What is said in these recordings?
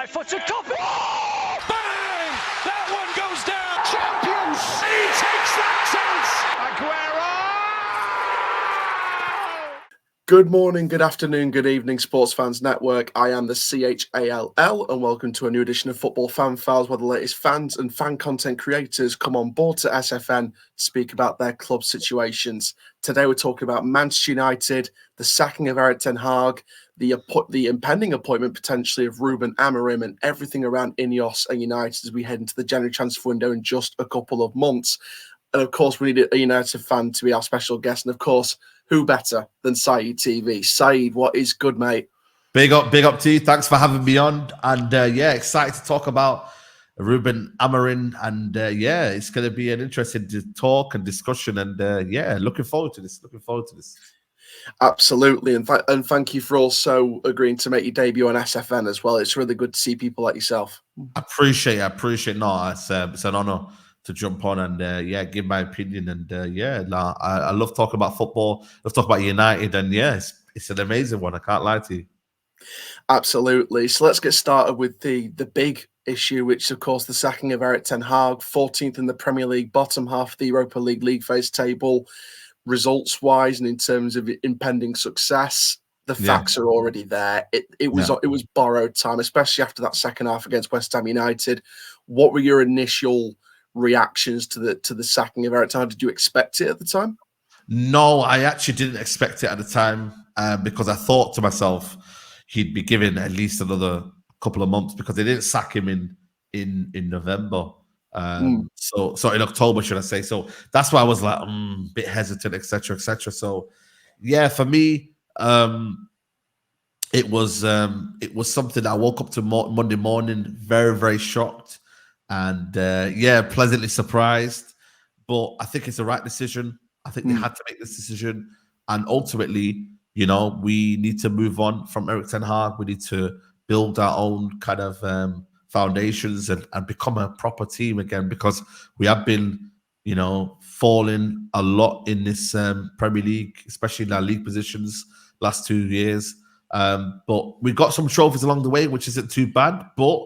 right foot to Copy. Oh! Bang! That one goes down. Champions! He takes that chance. Aguero! Good morning, good afternoon, good evening, Sports Fans Network. I am the CHALL, and welcome to a new edition of Football Fan Files, where the latest fans and fan content creators come on board to SFN to speak about their club situations. Today, we're talking about Manchester United, the sacking of Erik Ten Hag, the impending appointment potentially of Rúben Amorim, and everything around Ineos and United as we head into the January transfer window in just a couple of months. And of course, we need a United fan to be our special guest. And of course, who better than Saeed TV? Saeed, what is good, mate? Big up to you. Thanks for having me on. And excited to talk about Rúben Amorim. And it's going to be an interesting talk and discussion. And looking forward to this. Absolutely. And thank you for also agreeing to make your debut on SFN as well. It's really good to see people like yourself. I appreciate it. No, it's an honor to jump on and give my opinion. And I love talking about football. I love talking about United. And it's an amazing one. I can't lie to you. Absolutely. So let's get started with the big issue, which of course the sacking of Erik Ten Hag, 14th in the Premier League, bottom half of the Europa League phase table, results wise and in terms of impending success. The facts are already there. It was borrowed time, especially after that second half against West Ham United. What were your initial reactions to the sacking of Erik Ten Hag? Did you expect it at the time? No, I actually didn't expect it at the time because I thought to myself he'd be given at least another couple of months because they didn't sack him in November. So in October, should I say? So that's why I was like a bit hesitant, etc. So for me, it was something I woke up to Monday morning very, very shocked. And pleasantly surprised, but I think it's the right decision. I think they had to make this decision, and ultimately, we need to move on from Erik Ten Hag. We need to build our own kind of foundations and become a proper team again, because we have been, falling a lot in this Premier League, especially in our league positions last 2 years. But we got some trophies along the way, which isn't too bad, but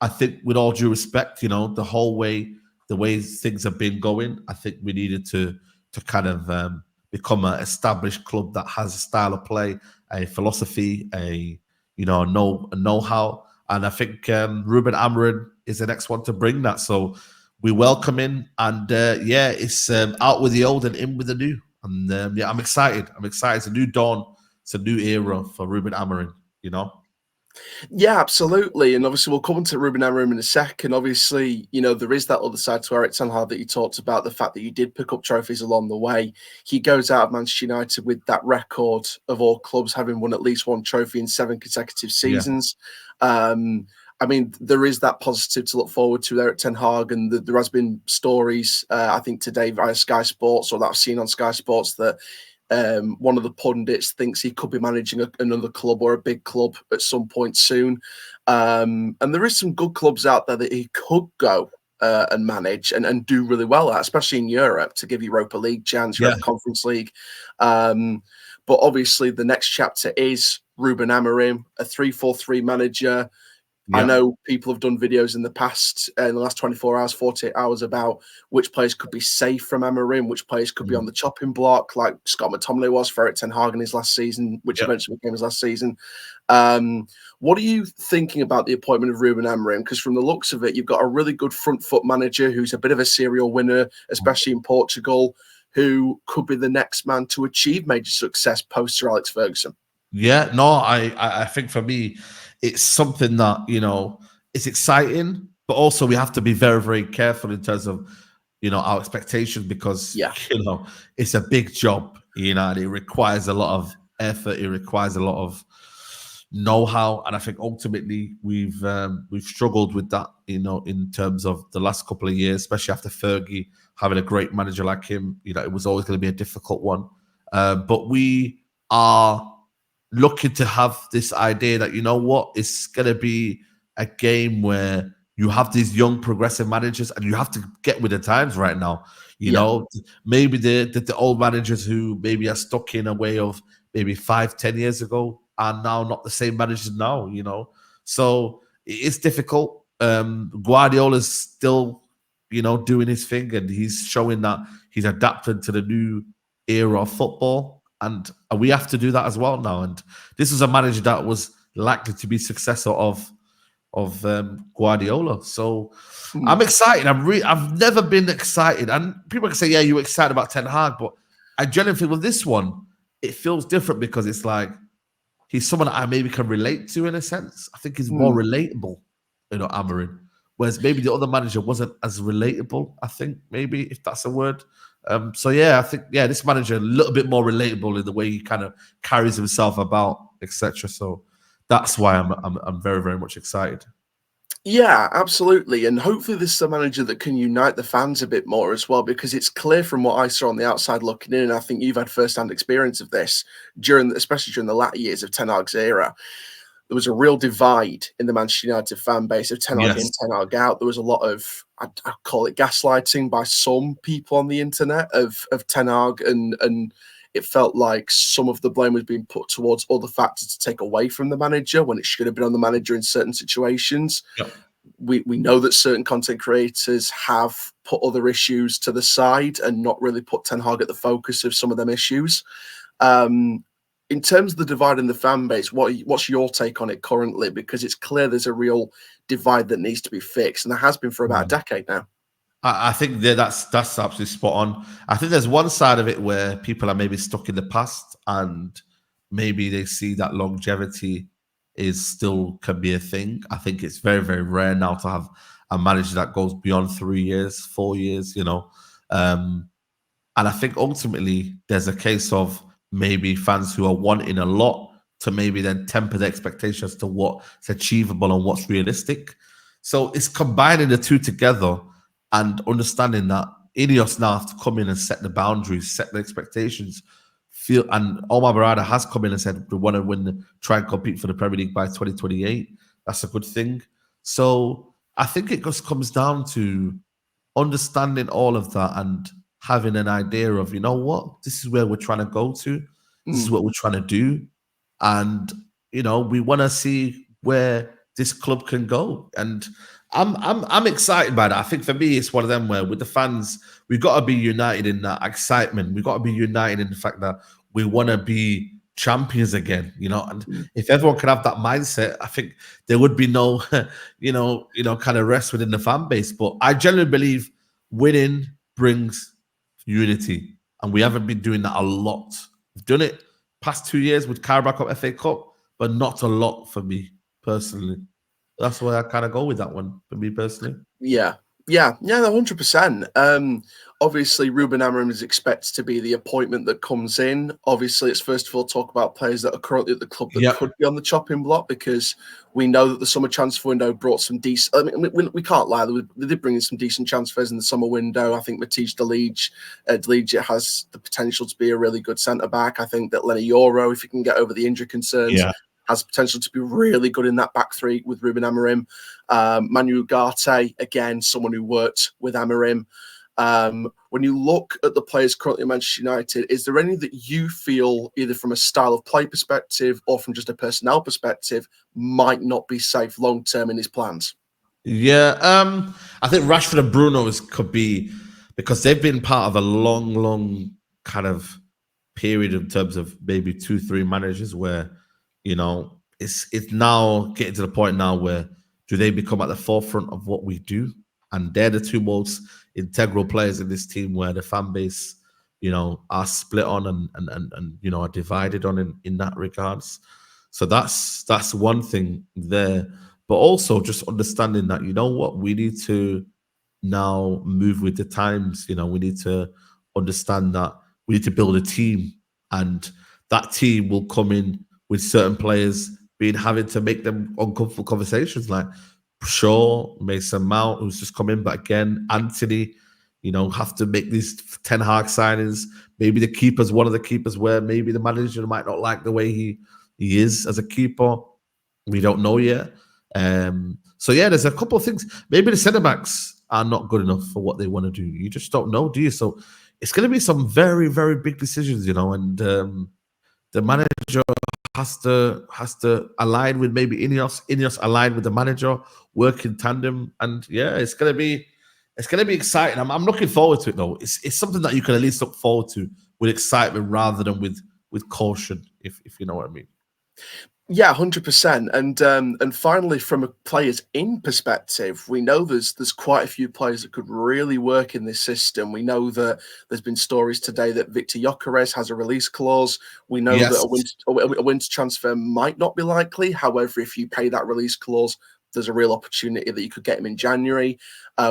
I think with all due respect, the way things have been going, I think we needed to kind of become an established club that has a style of play, a philosophy, a know-how. And I think Rúben Amorim is the next one to bring that. So we welcome him, and it's out with the old and in with the new. And I'm excited. It's a new dawn. It's a new era for Rúben Amorim, Yeah, absolutely. And obviously, we'll come on to Rúben Amorim in a second. Obviously, there is that other side to Erik Ten Hag that you talked about, the fact that you did pick up trophies along the way. He goes out of Manchester United with that record of all clubs having won at least one trophy in 7 consecutive seasons. There is that positive to look forward to Erik Ten Hag, and there has been stories, I think today via Sky Sports, or that I've seen on Sky Sports, that one of the pundits thinks he could be managing another club or a big club at some point soon. And there is some good clubs out there that he could go and manage and do really well at, especially in Europe, to give Europa League chance, Europa Conference League. But obviously the next chapter is Rúben Amorim, a 3-4-3 manager. I know people have done videos in the past, in the last 24 hours, 48 hours, about which players could be safe from Amorim, which players could be on the chopping block, like Scott McTominay was for Erik Ten Hag in his last season, which eventually became his last season. What are you thinking about the appointment of Rúben Amorim? Because from the looks of it, you've got a really good front foot manager who's a bit of a serial winner, especially in Portugal, who could be the next man to achieve major success post Sir Alex Ferguson. I think for me, it's something that, it's exciting, but also we have to be very, very careful in terms of, our expectations, because, it's a big job, and it requires a lot of effort. It requires a lot of know-how. And I think ultimately we've struggled with that, in terms of the last couple of years, especially after Fergie having a great manager like him. It was always going to be a difficult one. But we are looking to have this idea that, it's going to be a game where you have these young progressive managers and you have to get with the times right now. You know, maybe the old managers who maybe are stuck in a way of maybe 5-10 years ago are now not the same managers now, So it is difficult. Guardiola's still, doing his thing, and he's showing that he's adapted to the new era of football, and we have to do that as well now. And this is a manager that was likely to be successor of Guardiola. So I'm excited. I've never been excited. And people can say, yeah, you're excited about Ten Hag, but I genuinely feel with this one, it feels different because it's like he's someone that I maybe can relate to in a sense. I think he's more relatable, Amorim. Whereas maybe the other manager wasn't as relatable, I think, maybe, if that's a word. So yeah, I think, this manager a little bit more relatable in the way he kind of carries himself about, etc. So that's why I'm very, very much excited. Yeah, absolutely. And hopefully this is a manager that can unite the fans a bit more as well, because it's clear from what I saw on the outside looking in, and I think you've had first-hand experience of this, especially during the latter years of Ten Hag's era. There was a real divide in the Manchester United fan base of Ten Hag in, Ten Hag out. There was a lot of, I call it gaslighting by some people on the internet of Ten Hag, and it felt like some of the blame was being put towards other factors to take away from the manager when it should have been on the manager in certain situations. Yep. We know that certain content creators have put other issues to the side and not really put Ten Hag at the focus of some of them issues. In terms of the divide in the fan base, what's your take on it currently? Because it's clear there's a real divide that needs to be fixed, and there has been for about a decade now. I think that's absolutely spot on. I think there's one side of it where people are maybe stuck in the past, and maybe they see that longevity is still can be a thing. I think it's very, very rare now to have a manager that goes beyond 3 years, 4 years, And I think ultimately there's a case of maybe fans who are wanting a lot to maybe then temper the expectations to what's achievable and what's realistic. So it's combining the two together and understanding that Ineos now have to come in and set the boundaries, set the expectations. And Omar Barada has come in and said we want to try and compete for the Premier League by 2028. That's a good thing. So I think it just comes down to understanding all of that and having an idea of, this is where we're trying to go to. This is what we're trying to do. And, we want to see where this club can go. And I'm excited by that. I think for me, it's one of them where with the fans, we've got to be united in that excitement. We've got to be united in the fact that we want to be champions again, and if everyone can have that mindset, I think there would be no, kind of rest within the fan base. But I generally believe winning brings unity, and we haven't been doing that a lot. We've done it past 2 years with Carabao Cup, FA Cup, but not a lot for me personally. That's where I kind of go with that one for me personally. Yeah, 100%. Obviously, Rúben Amorim is expected to be the appointment that comes in. Obviously, it's first of all talk about players that are currently at the club that could be on the chopping block, because we know that the summer transfer window brought some decent. I mean, we can't lie; they did bring in some decent transfers in the summer window. I think Matej Delege has the potential to be a really good centre back. I think that Lenny Yoro, if he can get over the injury concerns, has potential to be really good in that back three with Rúben Amorim. Manu Ugarte, again, someone who worked with Amorim. When you look at the players currently at Manchester United, is there any that you feel, either from a style of play perspective or from just a personnel perspective, might not be safe long term in his plans? Yeah, I think Rashford and Bruno could be, because they've been part of a long kind of period in terms of maybe 2-3 managers where, it's now getting to the point now where do they become at the forefront of what we do? And they're the two most integral players in this team where the fan base, are split on and are divided on in that regards. So that's one thing there. But also just understanding that, we need to now move with the times. We need to understand that we need to build a team, and that team will come in with certain players having to make them uncomfortable conversations, like Shaw, Mason Mount, who's just come in, but again, Anthony, have to make these Ten Hag signings. Maybe the keeper's one of the keepers where maybe the manager might not like the way he is as a keeper. We don't know yet. So yeah, there's a couple of things. Maybe the centre backs are not good enough for what they want to do. You just don't know, do you? So it's going to be some very, very big decisions, and the manager has to align with maybe Ineos. Ineos align with the manager, work in tandem, and yeah, it's gonna be exciting. I'm looking forward to it though. It's something that you can at least look forward to with excitement rather than with caution, if you know what I mean. Yeah, 100%. And finally, from a players in perspective, we know there's quite a few players that could really work in this system. We know that there's been stories today that Victor Gyökeres has a release clause. We know Yes. that a winter transfer might not be likely. However, if you pay that release clause, there's a real opportunity that you could get him in January.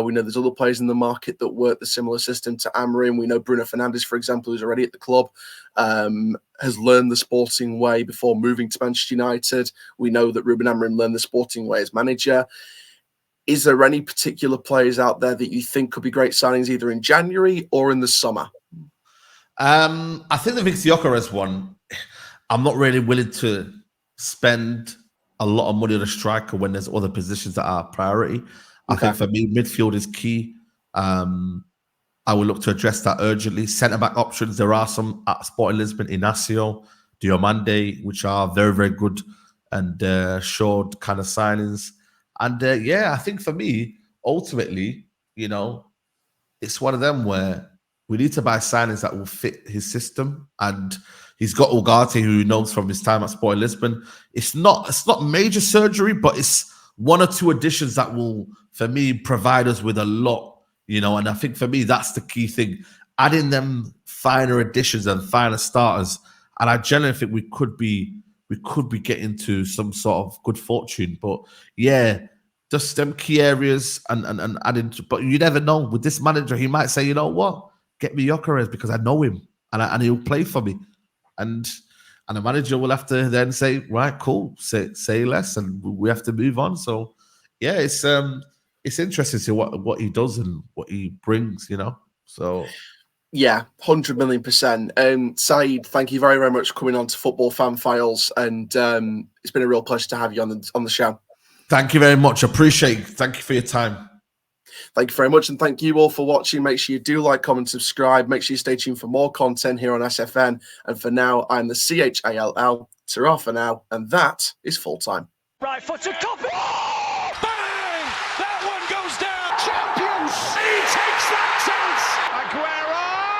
We know there's other players in the market that work the similar system to Amorim. We know Bruno Fernandes, for example, who's already at the club, has learned the Sporting way before moving to Manchester United. We know that Rúben Amorim learned the Sporting way as manager. Is there any particular players out there that you think could be great signings either in January or in the summer? I think the Victor Gyökeres one, I'm not really willing to spend a lot of money on a striker when there's other positions that are priority. I think for me, midfield is key. I will look to address that urgently. Centre-back options, there are some at Sporting Lisbon, Inacio, Diomande, which are very, very good and short kind of signings. And yeah, I think for me, ultimately, you know, it's one of them where we need to buy signings that will fit his system. And he's got Ugarte, who he knows from his time at Sporting Lisbon. It's not major surgery, but it's one or two additions that will, for me, provide us with a lot, you know. And I think for me, that's the key thing. Adding them finer additions and finer starters. And I generally think we could be getting to some sort of good fortune. But yeah, just them key areas and adding. But you never know. With this manager, he might say, you know what? Get me Gyökeres because I know him and he'll play for me. And the manager will have to then say, right, cool, say less, and we have to move on. So yeah, it's interesting to see what he does and what he brings, you know. So yeah, 100 million%. Saeed, thank you very, very much for coming on to Football Fan Files, and it's been a real pleasure to have you on the show. Thank you very much. Appreciate it. Thank you for your time. Thank you very much, and thank you all for watching. Make sure you do like, comment, subscribe. Make sure you stay tuned for more content here on SFN. And for now, I'm the CHALL. Ta-ra for now, and that is full time. Right foot to copy. Oh, bang! That one goes down. Champions. He takes that chance. Aguero.